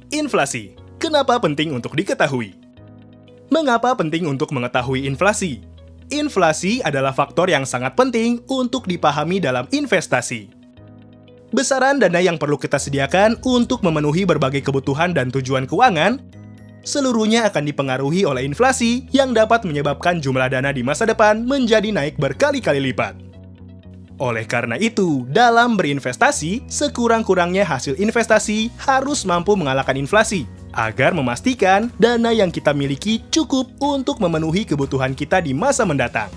Inflasi. Kenapa penting untuk diketahui? Mengapa penting untuk mengetahui inflasi? Inflasi adalah faktor yang sangat penting untuk dipahami dalam investasi. Besaran dana yang perlu kita sediakan untuk memenuhi berbagai kebutuhan dan tujuan keuangan, seluruhnya akan dipengaruhi oleh inflasi yang dapat menyebabkan jumlah dana di masa depan menjadi naik berkali-kali lipat. Oleh karena itu, dalam berinvestasi, sekurang-kurangnya hasil investasi harus mampu mengalahkan inflasi, agar memastikan dana yang kita miliki cukup untuk memenuhi kebutuhan kita di masa mendatang.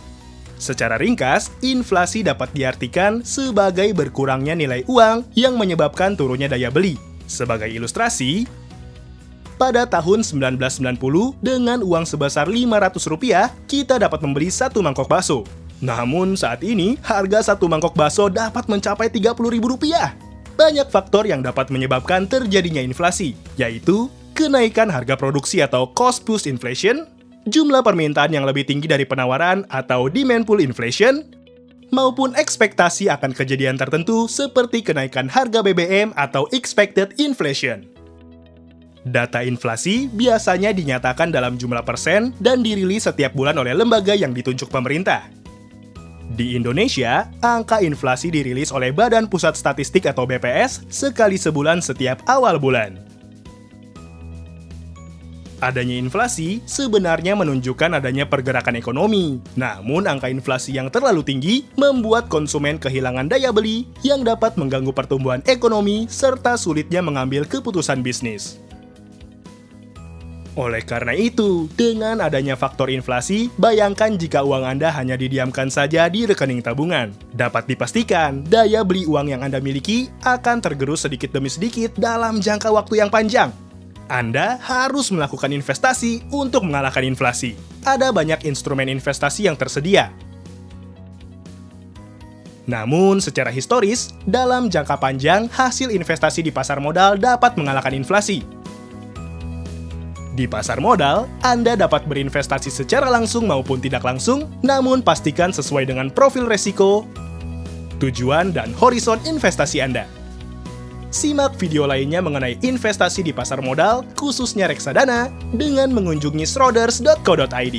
Secara ringkas, inflasi dapat diartikan sebagai berkurangnya nilai uang yang menyebabkan turunnya daya beli. Sebagai ilustrasi, pada tahun 1990, dengan uang sebesar Rp500, kita dapat membeli satu mangkok bakso. Namun saat ini, harga satu mangkok bakso dapat mencapai Rp30.000. Banyak faktor yang dapat menyebabkan terjadinya inflasi, yaitu kenaikan harga produksi atau cost push inflation, jumlah permintaan yang lebih tinggi dari penawaran atau demand pull inflation, maupun ekspektasi akan kejadian tertentu seperti kenaikan harga BBM atau expected inflation. Data inflasi biasanya dinyatakan dalam jumlah persen dan dirilis setiap bulan oleh lembaga yang ditunjuk pemerintah. Di Indonesia, angka inflasi dirilis oleh Badan Pusat Statistik atau BPS sekali sebulan setiap awal bulan. Adanya inflasi sebenarnya menunjukkan adanya pergerakan ekonomi. Namun, angka inflasi yang terlalu tinggi membuat konsumen kehilangan daya beli yang dapat mengganggu pertumbuhan ekonomi serta sulitnya mengambil keputusan bisnis. Oleh karena itu, dengan adanya faktor inflasi, bayangkan jika uang Anda hanya didiamkan saja di rekening tabungan. Dapat dipastikan, daya beli uang yang Anda miliki akan tergerus sedikit demi sedikit dalam jangka waktu yang panjang. Anda harus melakukan investasi untuk mengalahkan inflasi. Ada banyak instrumen investasi yang tersedia. Namun, secara historis, dalam jangka panjang, hasil investasi di pasar modal dapat mengalahkan inflasi. Di pasar modal, Anda dapat berinvestasi secara langsung maupun tidak langsung, namun pastikan sesuai dengan profil resiko, tujuan, dan horizon investasi Anda. Simak video lainnya mengenai investasi di pasar modal, khususnya reksadana, dengan mengunjungi schroders.co.id.